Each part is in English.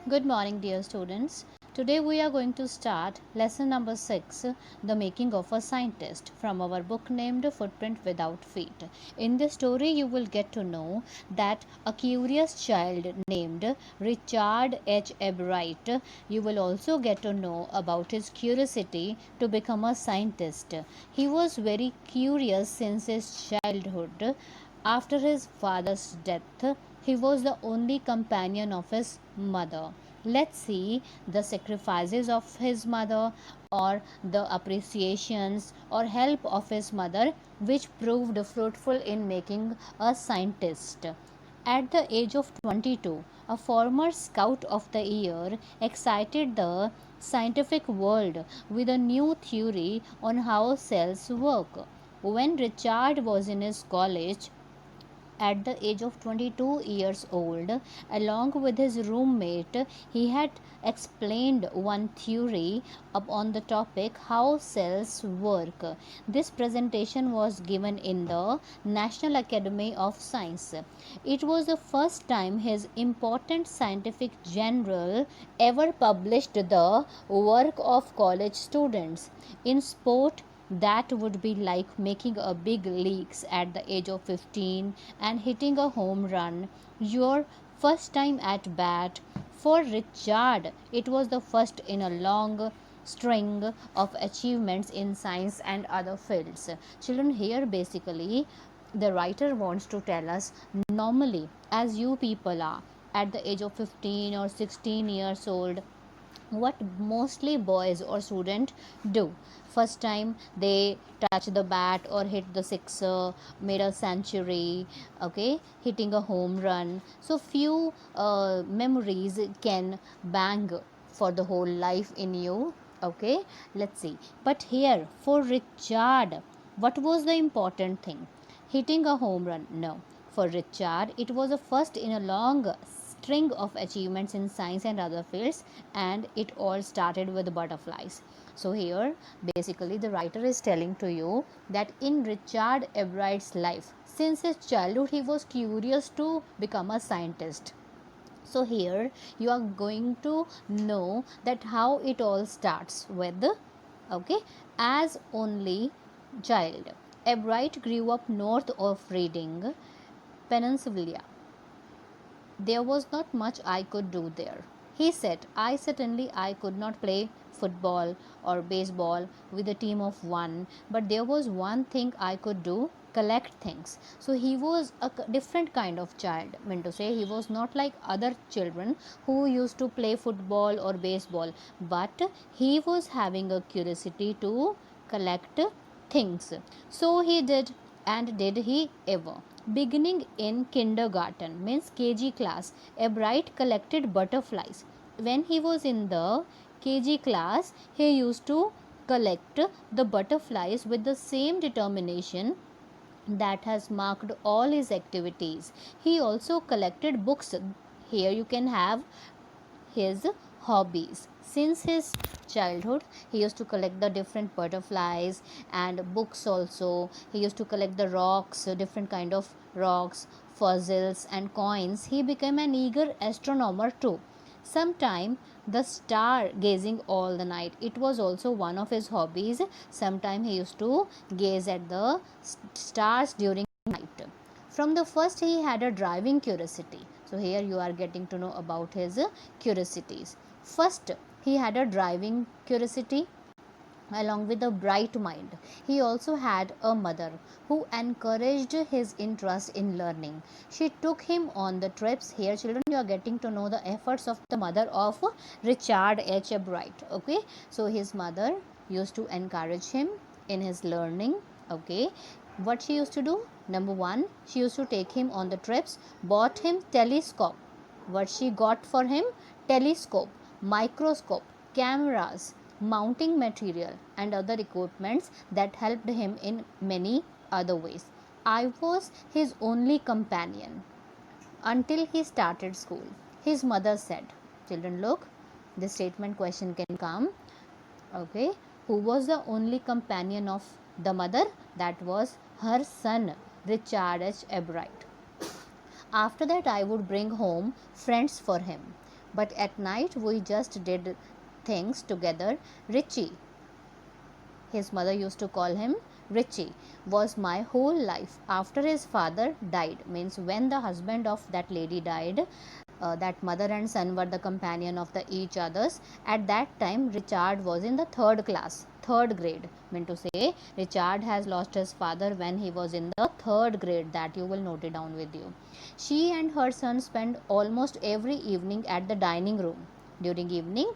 Good morning, dear students. Today we are going to start lesson number 6, The Making of a Scientist, from our book named Footprint Without Feet. In this story, you will get to know that a curious child named Richard H. Ebright. You will also get to know about his curiosity to become a scientist. He was very curious since his childhood. After his father's death, he was the only companion of his mother. Let's see the sacrifices of his mother, or the appreciations or help of his mother, which proved fruitful in making a scientist. At the age of 22, a former Scout of the Year excited the scientific world with a new theory on how cells work. When Richard was in his college, at the age of 22 years old, along with his roommate, he had explained one theory on the topic how cells work. This presentation was given in the National Academy of Science. It was the first time his important scientific journal ever published the work of college students. In sport, that would be like making a big leagues at the age of 15 and hitting a home run, your first time at bat. For Richard, it was the first in a long string of achievements in science and other fields. Children, here basically the writer wants to tell us, normally as you people are at the age of 15 or 16 years old, what mostly boys or student do, first time they touch the bat or hit the sixer, made a century, okay, hitting a home run, so few memories can bang for the whole life in you. Okay, let's see. But here for Richard, what was the important thing? Hitting a home run? No. For Richard, it was a first in a long string of achievements in science and other fields, and it all started with butterflies. So here basically the writer is telling to you that in Richard Ebright's life, since his childhood, he was curious to become a scientist. So here you are going to know that how it all starts with, okay, as only child, Ebright grew up north of Reading, Pennsylvania. There was not much I could do there. He said, I certainly I could not play football or baseball with a team of one, but there was one thing I could do, collect things. So he was a different kind of child. I mean to say, he was not like other children who used to play football or baseball, but he was having a curiosity to collect things. So he did, and did he ever. Beginning in kindergarten, means KG class, Ebright collected butterflies. When he was in the KG class, he used to collect the butterflies with the same determination that has marked all his activities. He also collected books. Here you can have his hobbies. Since his childhood, he used to collect the different butterflies and books also. He used to collect the rocks, different kind of rocks, fossils and coins. He became an eager astronomer too. Sometime the star gazing all the night, it was also one of his hobbies. Sometime he used to gaze at the stars during night. From the first, he had a driving curiosity. So here you are getting to know about his curiosities. First, he had a driving curiosity along with a bright mind. He also had a mother who encouraged his interest in learning. She took him on the trips. Here, children, you are getting to know the efforts of the mother of Richard H. Bright. Okay, so his mother used to encourage him in his learning. Okay, what she used to do? Number one, she used to take him on the trips, bought him telescope. What she got for him? Telescope, microscope, cameras, mounting material and other equipments that helped him in many other ways. I was his only companion until he started school. His mother said, children, look, this statement question can come. Okay, who was the only companion of the mother? That was her son, Richard H. Ebright. After that, I would bring home friends for him. but at night we just did things together. Richie, his mother used to call him Richie, was my whole life. After his father died, means when the husband of that lady died, that mother and son were the companion of the each others. At that time, Richard was in the third class, third grade. Mean to say, Richard has lost his father when he was in the third grade. That you will note it down with you. She and her son spent almost every evening at the dining room. During evening,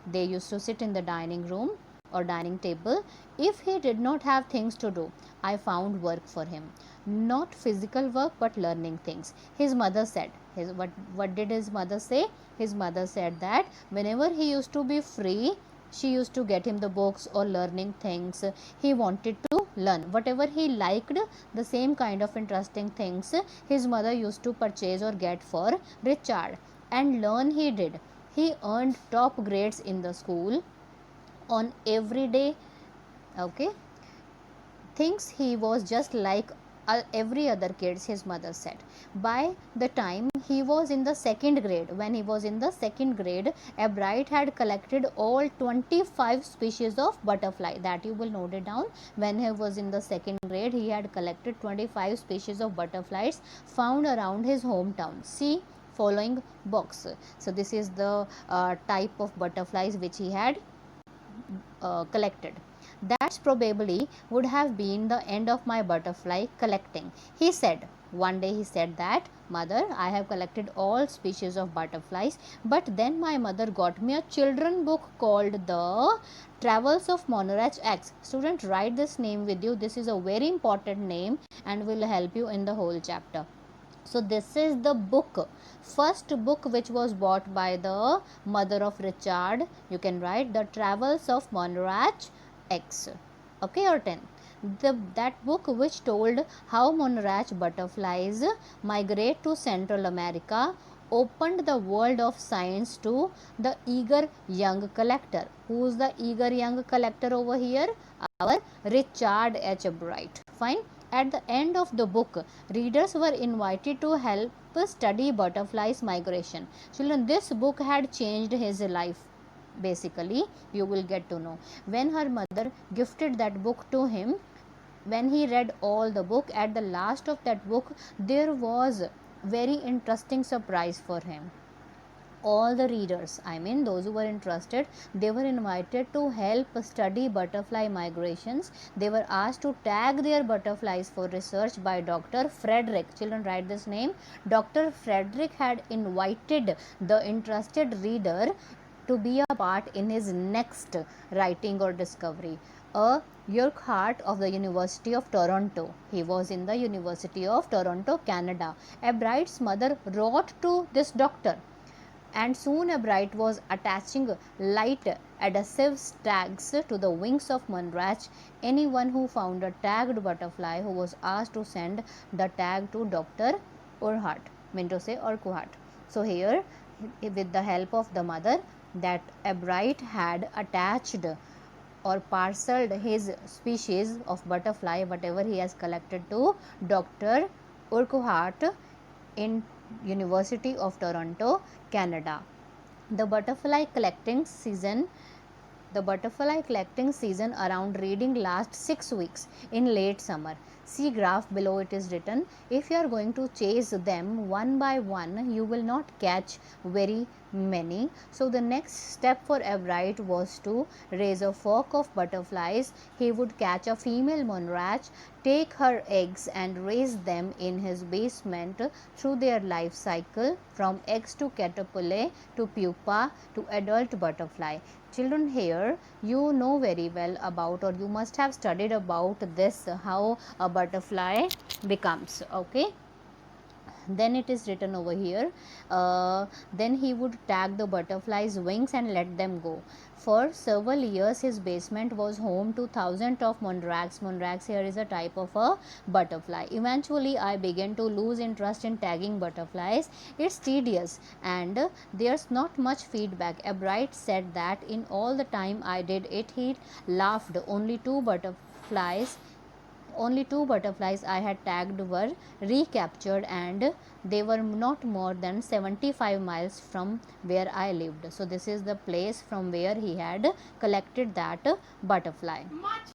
they used to sit in the dining room or dining table. If he did not have things to do, I found work for him. Not physical work but learning things. His mother said, what did his mother say? His mother said that whenever he used to be free, she used to get him the books or learning things he wanted to learn. Whatever he liked, the same kind of interesting things his mother used to purchase or get for Richard, and learn he did. He earned top grades in the school on every day. Okay, thinks he was just like every other kids, his mother said. By the time he was in the second grade, when he was in the second grade, Ebright had collected all 25 species of butterfly. That you will note it down. When he was in the second grade, he had collected 25 species of butterflies found around his hometown. See following box. So this is the type of butterflies which he had collected. That's probably would have been the end of my butterfly collecting, he said. One day he said that, Mother, I have collected all species of butterflies, but then my mother got me a children book called The Travels of Monarch X. Student, write this name with you. This is a very important name and will help you in the whole chapter. So this is the book, first book which was bought by the mother of Richard. You can write The Travels of Monarch X. Okay, or 10. That book which told how monarch butterflies migrate to Central America opened the world of science to the eager young collector. Who is the eager young collector over here? Our Richard H. Bright. Fine. At the end of the book, readers were invited to help study butterflies migration. Children, this book had changed his life. Basically, you will get to know. When her mother gifted that book to him, when he read all the book, at the last of that book, there was very interesting surprise for him. All the readers, I mean those who were interested, they were invited to help study butterfly migrations. They were asked to tag their butterflies for research by Dr. Frederick. Children, write this name. Dr. Frederick had invited the interested reader to be a part in his next writing or discovery. A Urquhart of the University of Toronto. He was in the University of Toronto, Canada. Ebright's mother wrote to this doctor, and soon Ebright was attaching light adhesive tags to the wings of Monarch. Anyone who found a tagged butterfly who was asked to send the tag to Dr. Urquhart, meant to say Urquhart. So here, with the help of the mother, that Ebright had attached or parceled his species of butterfly, whatever he has collected, to Dr. Urquhart in University of Toronto, Canada. The butterfly collecting season around reading lasts 6 weeks in late summer. See graph below, it is written. If you are going to chase them one by one, you will not catch very many. So the next step for Ebright was to raise a flock of butterflies. He would catch a female monarch, take her eggs and raise them in his basement through their life cycle from eggs to caterpillar to pupa to adult butterfly. Children, here you know very well about, or you must have studied about this, how a butterfly becomes. Okay, then it is written over here, then he would tag the butterflies wings and let them go. For several years his basement was home to thousands of monarchs. Monarchs here is a type of a butterfly. Eventually I began to lose interest in tagging butterflies. It's tedious and there's not much feedback. Ebright said that in all the time I did it, he laughed. Only 2 butterflies only 2 butterflies I had tagged were recaptured, and they were not more than 75 miles from where I lived. So this is the place from where he had collected that butterfly.